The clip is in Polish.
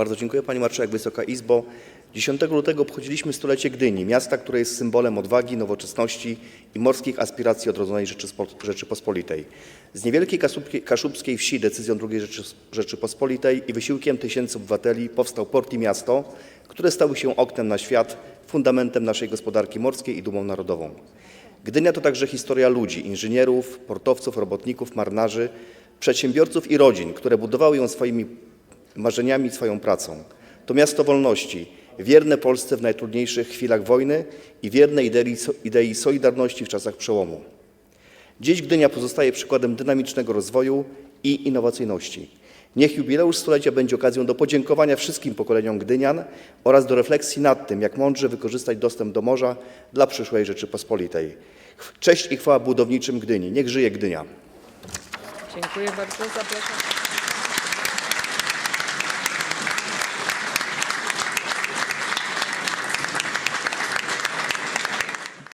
Bardzo dziękuję Pani Marszałek, Wysoka Izbo. 10 lutego obchodziliśmy stulecie Gdyni, miasta, które jest symbolem odwagi, nowoczesności i morskich aspiracji odrodzonej Rzeczypospolitej. Z niewielkiej kaszubskiej wsi decyzją II Rzeczypospolitej i wysiłkiem tysięcy obywateli powstał port i miasto, które stały się oknem na świat, fundamentem naszej gospodarki morskiej i dumą narodową. Gdynia to także historia ludzi, inżynierów, portowców, robotników, marynarzy, przedsiębiorców i rodzin, które budowały ją swoimi marzeniami, swoją pracą. To miasto wolności, wierne Polsce w najtrudniejszych chwilach wojny i wierne idei solidarności w czasach przełomu. Dziś Gdynia pozostaje przykładem dynamicznego rozwoju i innowacyjności. Niech jubileusz stulecia będzie okazją do podziękowania wszystkim pokoleniom Gdynian oraz do refleksji nad tym, jak mądrze wykorzystać dostęp do morza dla przyszłej Rzeczypospolitej. Cześć i chwała budowniczym Gdyni. Niech żyje Gdynia. Dziękuję bardzo. Zapraszam.